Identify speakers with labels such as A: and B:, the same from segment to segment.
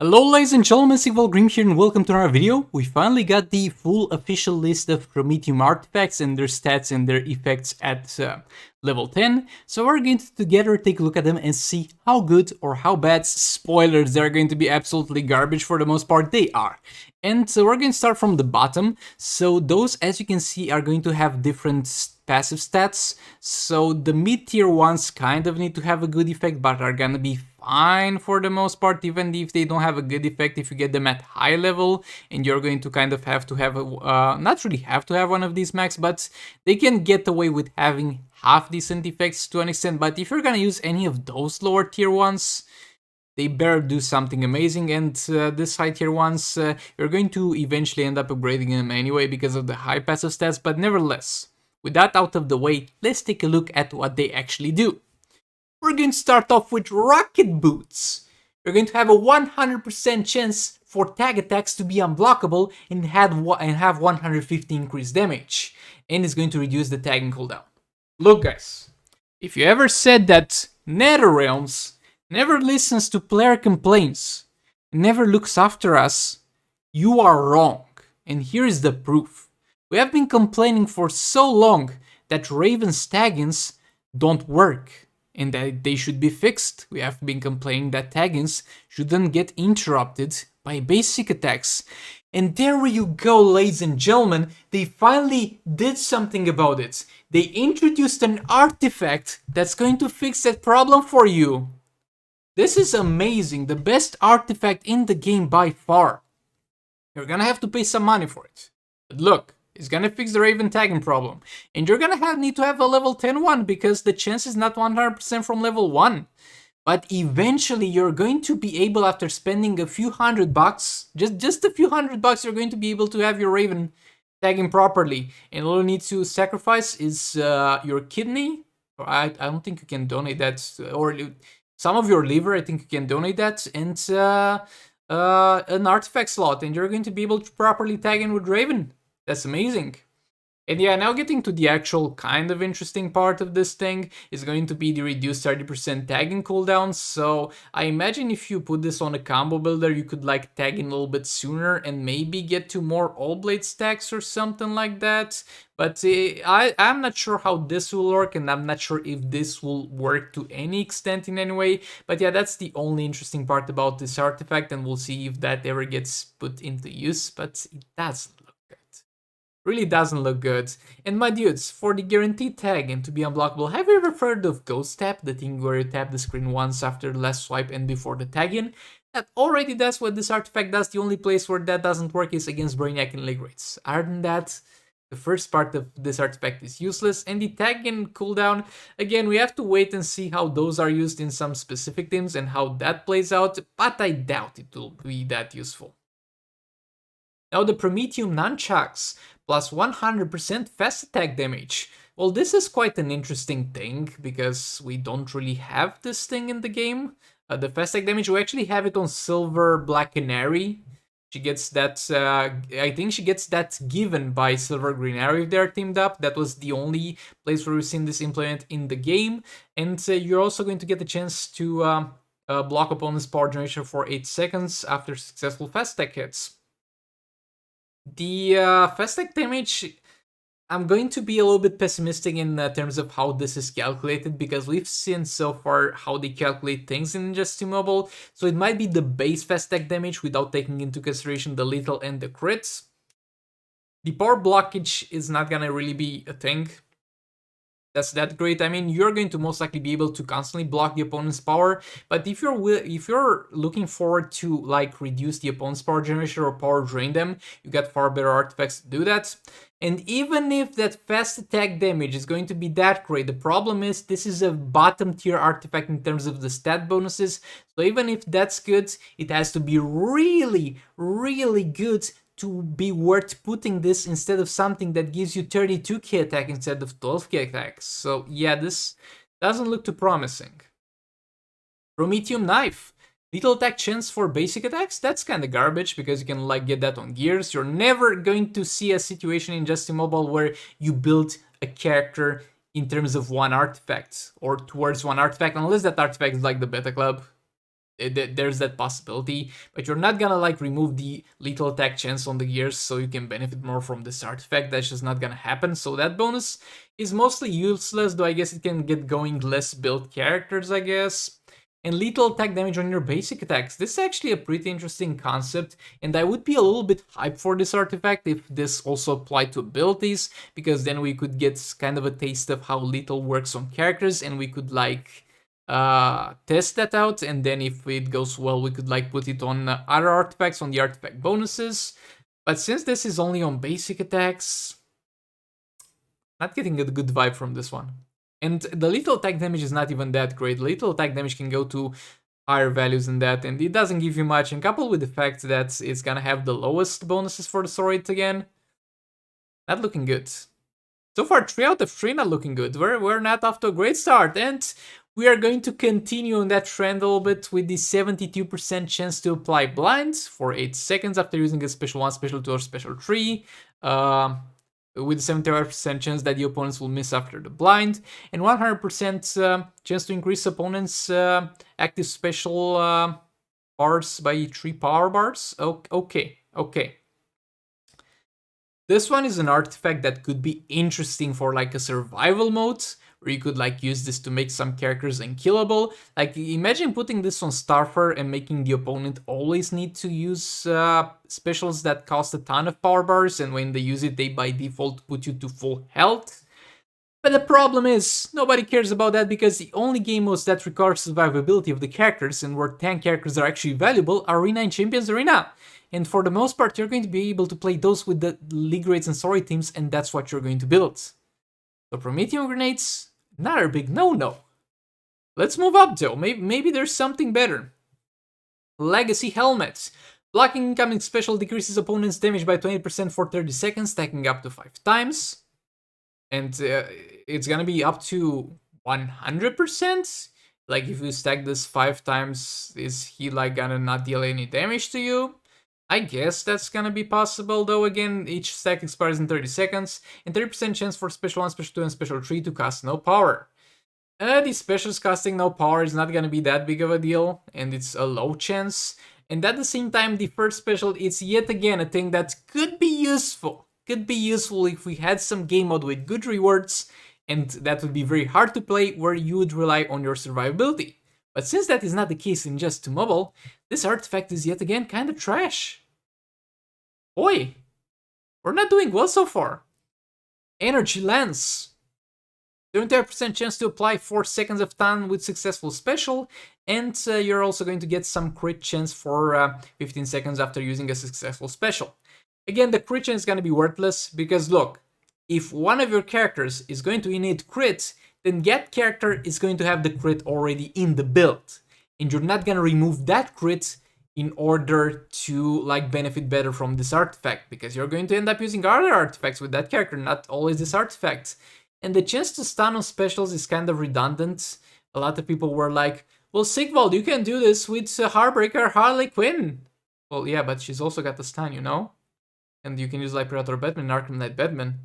A: Hello ladies and gentlemen, Grim here and welcome to our video. We finally got the full official list of Promethium artifacts and their stats and their effects at level 10. So we're going to together take a look at them and see how good or how bad, spoilers, they're going to be absolutely garbage for the most part, they are. And so we're going to start from the bottom. So those, as you can see, are going to have different passive stats. So the mid-tier ones kind of need to have a good effect, but are gonna be fine for the most part, even if they don't have a good effect if you get them at high level, and you're going to kind of have to have not really have to have one of these max, but they can get away with having half decent effects to an extent. But if you're gonna use any of those lower tier ones, they better do something amazing, and this high tier ones, you're going to eventually end up upgrading them anyway because of the high passive stats, but nevertheless, with that out of the way, let's take a look at what they actually do. We're going to start off with rocket boots. You're going to have a 100% chance for tag attacks to be unblockable and have 150 increased damage, and it's going to reduce the tagging cooldown. Look guys, if you ever said that NetherRealms never listens to player complaints, never looks after us, you are wrong, and here is the proof. We have been complaining for so long that Raven's tag-ins don't work and that they should be fixed. We have been complaining that tag-ins shouldn't get interrupted by basic attacks. And there you go, ladies and gentlemen, they finally did something about it. They introduced an artifact that's going to fix that problem for you. This is amazing, the best artifact in the game by far. You're gonna have to pay some money for it. But look, it's gonna fix the Raven tagging problem. And you're gonna need to have a level 10 one because the chance is not 100% from level 1. But eventually you're going to be able, after spending a few $100, just a few $100, you're going to be able to have your Raven tagging properly. And all you need to sacrifice is your kidney. Or I don't think you can donate that, or some of your liver, I think you can donate that, and an artifact slot, and you're going to be able to properly tag in with Raven. That's amazing. And yeah, now getting to the actual kind of interesting part of this thing is going to be the reduced 30% tagging cooldown. So I imagine if you put this on a combo builder, you could like tag in a little bit sooner and maybe get to more all blade stacks or something like that. But I'm not sure how this will work, and I'm not sure if this will work to any extent in any way. But yeah, that's the only interesting part about this artifact, and we'll see if that ever gets put into use, but it doesn't look good. Really doesn't look good. And my dudes, for the guaranteed tag and to be unblockable, have you ever heard of Ghost Tap, the thing where you tap the screen once after the last swipe and before the tag in? That already does what this artifact does. The only place where that doesn't work is against Brainiac and Leg Rates. Other than that, the first part of this artifact is useless, and the tag in cooldown, again, we have to wait and see how those are used in some specific teams and how that plays out, but I doubt it will be that useful. Now the Promethium Nunchucks, plus 100% fast attack damage. Well, this is quite an interesting thing, because we don't really have this thing in the game. The fast attack damage, we actually have it on Silver Black Canary. She gets that, I think she gets that given by Silver Green Arrow if they're teamed up. That was the only place where we've seen this implement in the game. And you're also going to get the chance to block opponent's power generation for 8 seconds after successful fast attack hits. The fast attack damage, I'm going to be a little bit pessimistic in terms of how this is calculated, because we've seen so far how they calculate things in Injustice Mobile. So it might be the base fast attack damage without taking into consideration the lethal and the crits. The power blockage is not gonna really be a thing that's that great. I mean, you're going to most likely be able to constantly block the opponent's power, but if you're looking forward to like reduce the opponent's power generation or power drain them, you got far better artifacts to do that. And even if that fast attack damage is going to be that great, the problem is this is a bottom tier artifact in terms of the stat bonuses. So even if that's good, it has to be really, really good to be worth putting this instead of something that gives you 32k attack instead of 12k attacks. So yeah, this doesn't look too promising. Promethium Knife. Lethal attack chance for basic attacks? That's kinda garbage, because you can like get that on gears. You're never going to see a situation in Injustice Mobile where you build a character in terms of one artifact or towards one artifact, unless that artifact is like the Beta Club. there's that possibility, but you're not gonna like remove the lethal attack chance on the gears so you can benefit more from this artifact. That's just not gonna happen. So that bonus is mostly useless, though I guess it can get going less built characters, I guess. And lethal attack damage on your basic attacks. This is actually a pretty interesting concept, and I would be a little bit hyped for this artifact if this also applied to abilities, because then we could get kind of a taste of how lethal works on characters, and we could like test that out, and then if it goes well, we could like put it on other artifacts, on the artifact bonuses. But since this is only on basic attacks, not getting a good vibe from this one. And the lethal attack damage is not even that great. Lethal attack damage can go to higher values than that, and it doesn't give you much. And coupled with the fact that it's gonna have the lowest bonuses for the sword again, not looking good. So far, 3 out of 3 not looking good. We're not off to a great start, and we are going to continue on that trend a little bit with the 72% chance to apply blind for 8 seconds after using a special 1, special 2, or special 3. With 75% chance that the opponents will miss after the blind, and 100% chance to increase opponents' active special bars by 3 power bars. Okay. This one is an artifact that could be interesting for like a survival mode, where you could like use this to make some characters unkillable. Like imagine putting this on Starfire and making the opponent always need to use specials that cost a ton of power bars, and when they use it, they by default put you to full health. But the problem is, nobody cares about that, because the only game modes that require survivability of the characters and where tank characters are actually valuable are Arena and Champions Arena. And for the most part, you're going to be able to play those with the League Raids and Story teams, and that's what you're going to build. So Promethium grenades, another big no-no. Let's move up though, maybe there's something better. Legacy helmets. Blocking incoming special decreases opponent's damage by 20% for 30 seconds, stacking up to 5 times. And it's gonna be up to 100%. Like if you stack this 5 times, is he like gonna not deal any damage to you? I guess that's gonna be possible, though again, each stack expires in 30 seconds, and 30% chance for special 1, special 2, and special 3 to cast no power. The specials casting no power is not gonna be that big of a deal, and it's a low chance. And at the same time, the first special is yet again a thing that could be useful. Could be useful if we had some game mode with good rewards, and that would be very hard to play, where you would rely on your survivability. But since that is not the case in just 2 Mobile, this artifact is yet again kinda trash. Boy, we're not doing well so far. Energy Lens. 75% chance to apply 4 seconds of stun with successful special, and you're also going to get some crit chance for 15 seconds after using a successful special. Again, the crit chance is going to be worthless, because look, if one of your characters is going to innate crit, then that character is going to have the crit already in the build, and you're not going to remove that crit in order to like benefit better from this artifact, because you're going to end up using other artifacts with that character, not always this artifact. And the chance to stun on specials is kind of redundant. A lot of people were like, well, Sigvald, you can do this with Heartbreaker Harley Quinn. Well, yeah, but she's also got the stun, you know? And you can use like Predator Batman, Arkham Knight Batman.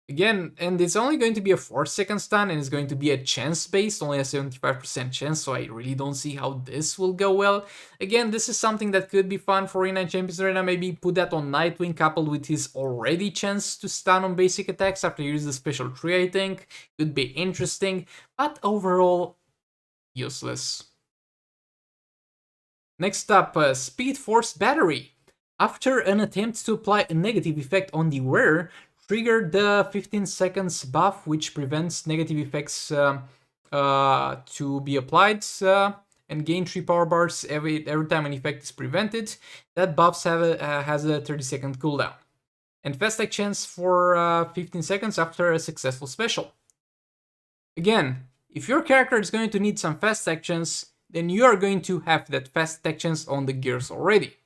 A: Again, and it's only going to be a 4-second stun, and it's going to be a chance-based, only a 75% chance, so I really don't see how this will go well. Again, this is something that could be fun for Arena and Champions Arena, maybe put that on Nightwing, coupled with his already chance to stun on basic attacks after you use the special 3, I think. Could be interesting, but overall, useless. Next up, Speed Force Battery. After an attempt to apply a negative effect on the wearer, trigger the 15 seconds buff, which prevents negative effects to be applied, and gain 3 power bars every time an effect is prevented. That buff has a 30-second cooldown. And fast attack chance for 15 seconds after a successful special. Again, if your character is going to need some fast actions, then you are going to have that fast actions on the gears already.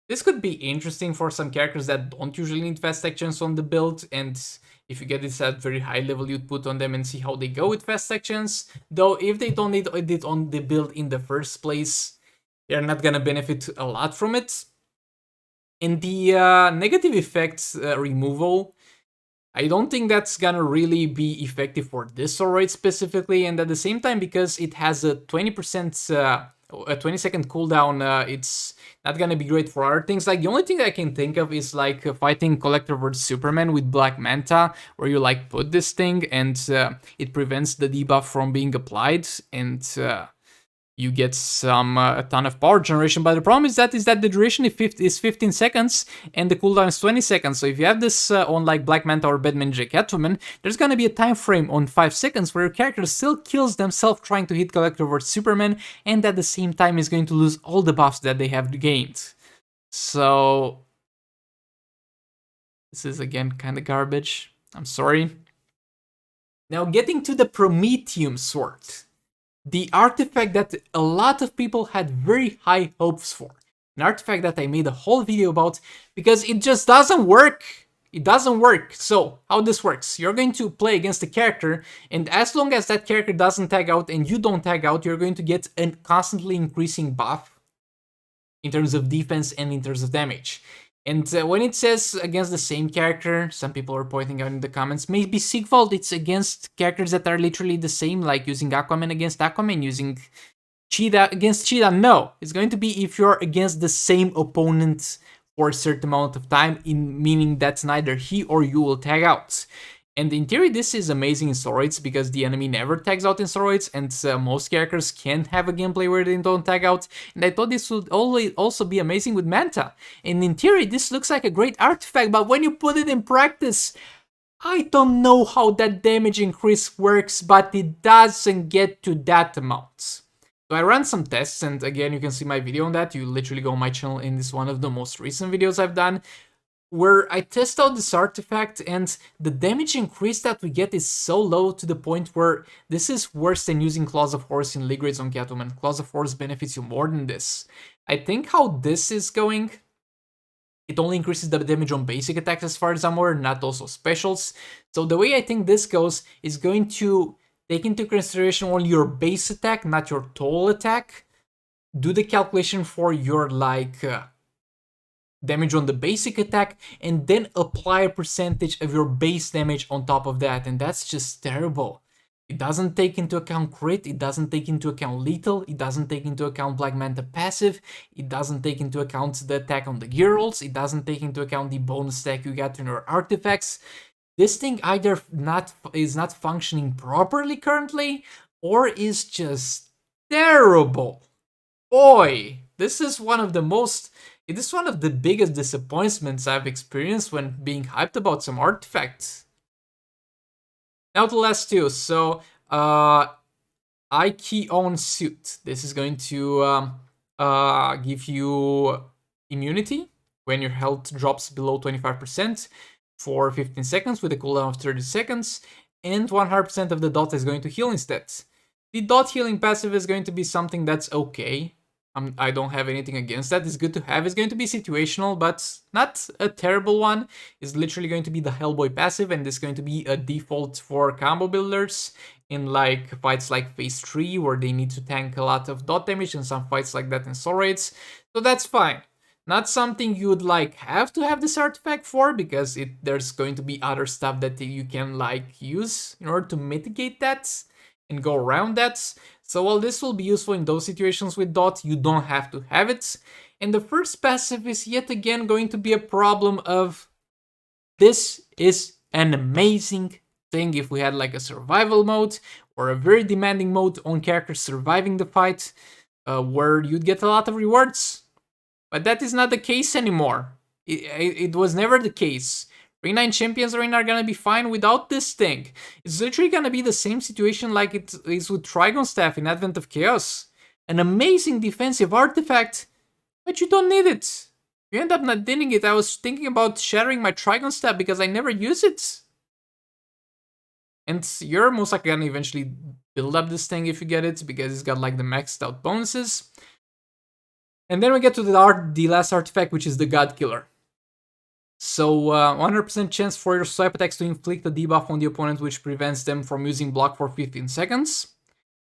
A: This could be interesting for some characters that don't usually need fast actions on the build, and if you get this at very high level, you'd put on them and see how they go with fast actions. Though if they don't need it on the build in the first place, they're not gonna benefit a lot from it. In the negative effects removal, I don't think that's gonna really be effective for this alright specifically, and at the same time, because it has a 20% a 20-second cooldown, it's not gonna be great for other things. Like, the only thing I can think of is like fighting Collector vs Superman with Black Manta, where you like put this thing and it prevents the debuff from being applied, and you get a ton of power generation. But the problem is that the duration is 15 seconds and the cooldown is 20 seconds. So if you have this on like Black Manta or Batman J Catwoman, there's gonna be a time frame on 5 seconds where your character still kills themselves trying to hit Collector vs Superman, and at the same time is going to lose all the buffs that they have gained. So this is again kind of garbage. I'm sorry. Now getting to the Promethium sword. The artifact that a lot of people had very high hopes for. An artifact that I made a whole video about because it just doesn't work. It doesn't work. So, how this works. You're going to play against a character, and as long as that character doesn't tag out and you don't tag out, you're going to get a constantly increasing buff in terms of defense and in terms of damage. And when it says against the same character, some people are pointing out in the comments, maybe Sigvald, it's against characters that are literally the same, like using Aquaman against Aquaman, using Cheetah against Cheetah. No, it's going to be if you're against the same opponent for a certain amount of time, meaning that neither he or you will tag out. And in theory, this is amazing in steroids because the enemy never tags out in steroids, and most characters can have a gameplay where they don't tag out. And I thought this would also be amazing with Manta. And in theory, this looks like a great artifact, but when you put it in practice, I don't know how that damage increase works, but it doesn't get to that amount. So I ran some tests, and again, you can see my video on that. You literally go on my channel, and this is one of the most recent videos I've done, where I test out this artifact, and the damage increase that we get is so low to the point where this is worse than using Claws of Horse in League Raids on Catwoman. Claws of Horse benefits you more than this. I think how this is going, it only increases the damage on basic attacks as far as I'm aware, not also specials. So the way I think this goes is going to take into consideration only your base attack, not your total attack. Do the calculation for your damage on the basic attack, and then apply a percentage of your base damage on top of that, and that's just terrible. It doesn't take into account crit, it doesn't take into account lethal, it doesn't take into account Black Manta passive, it doesn't take into account the attack on the gear rolls, it doesn't take into account the bonus attack you get in your artifacts. This thing either is not functioning properly currently, or is just terrible. Boy, this is one of the biggest disappointments I've experienced when being hyped about some artifacts. Now the last two. So, Ike on Suit. This is going to give you immunity when your health drops below 25% for 15 seconds with a cooldown of 30 seconds, and 100% of the dot is going to heal instead. The dot healing passive is going to be something that's okay. I don't have anything against that. It's good to have. It's going to be situational, but not a terrible one. It's literally going to be the Hellboy passive, and it's going to be a default for combo builders in like fights like Phase 3, where they need to tank a lot of dot damage, and some fights like that in Soul Raids. So that's fine. Not something you would like have to have this artifact for, because there's going to be other stuff that you can like use in order to mitigate that and go around that. So while this will be useful in those situations with dot, you don't have to have it. And the first passive is yet again going to be a problem of, this is an amazing thing if we had like a survival mode or a very demanding mode on characters surviving the fight, where you'd get a lot of rewards. But that is not the case anymore. It was never the case. Ring 9 Champions Arena are gonna be fine without this thing. It's literally gonna be the same situation like it is with Trigon Staff in Advent of Chaos. An amazing defensive artifact, but you don't need it. You end up not needing it. I was thinking about shattering my Trigon Staff because I never use it. And you're most likely gonna eventually build up this thing if you get it, because it's got like the maxed out bonuses. And then we get to the last artifact, which is the God Killer. So 100% chance for your swipe attacks to inflict a debuff on the opponent, which prevents them from using block for 15 seconds.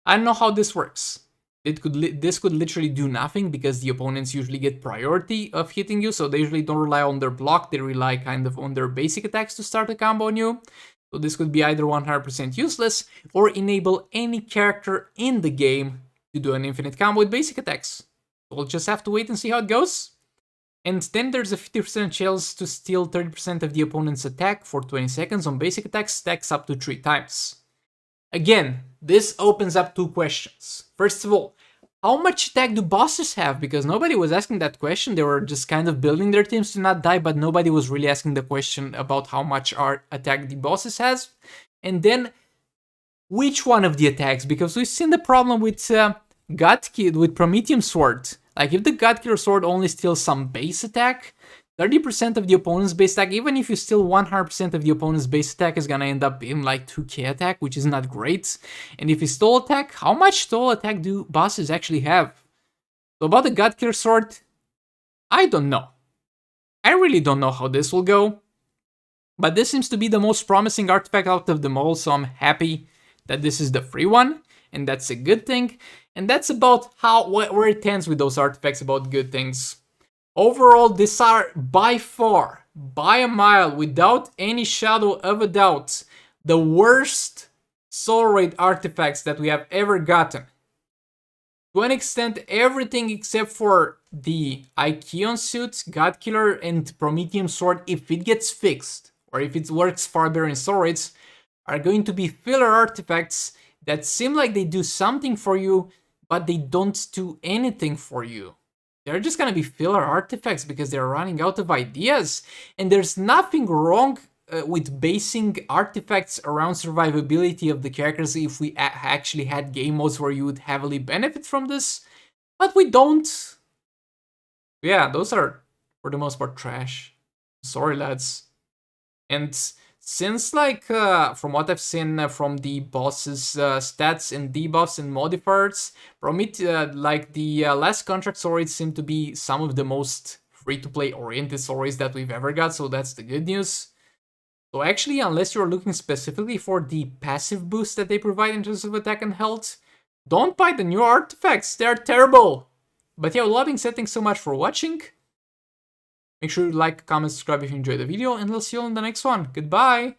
A: I don't know how this works. This could literally do nothing, because the opponents usually get priority of hitting you, so they usually don't rely on their block, they rely kind of on their basic attacks to start a combo on you. So this could be either 100% useless, or enable any character in the game to do an infinite combo with basic attacks. We'll just have to wait and see how it goes. And then there's a 50% chance to steal 30% of the opponent's attack for 20 seconds on basic attacks, stacks up to 3 times. Again, this opens up 2 questions. First of all, how much attack do bosses have? Because nobody was asking that question. They were just kind of building their teams to not die, but nobody was really asking the question about how much attack the bosses has. And then, which one of the attacks? Because we've seen the problem with God Kid, with Promethium Sword. Like, if the God Killer Sword only steals some base attack, 30% of the opponent's base attack, even if you steal 100% of the opponent's base attack, is gonna end up being like 2k attack, which is not great. And if you stole attack, how much stole attack do bosses actually have? So about the God Killer Sword, I don't know. I really don't know how this will go. But this seems to be the most promising artifact out of them all, so I'm happy that this is the free one, and that's a good thing. And that's about where it ends with those artifacts about good things. Overall, these are by far, by a mile, without any shadow of a doubt, the worst Soul Raid artifacts that we have ever gotten. To an extent, everything except for the Ikeon suit, God Killer, and Promethium Sword, if it gets fixed, or if it works far better in Soul Raids, are going to be filler artifacts that seem like they do something for you, but they don't do anything for you. They're just gonna be filler artifacts because they're running out of ideas. And there's nothing wrong with basing artifacts around survivability of the characters if we actually had game modes where you would heavily benefit from this. But we don't. Yeah, those are, for the most part, trash. Sorry, lads. And since, like, from what I've seen from the boss's stats and debuffs and modifiers, from it, like, the last contract stories seem to be some of the most free-to-play oriented stories that we've ever got, so that's the good news. So actually, unless you're looking specifically for the passive boost that they provide in terms of attack and health, don't buy the new artifacts, they're terrible! But yeah, with that being said, thanks so much for watching. Make sure you like, comment, subscribe if you enjoyed the video, and we'll see you on the next one. Goodbye!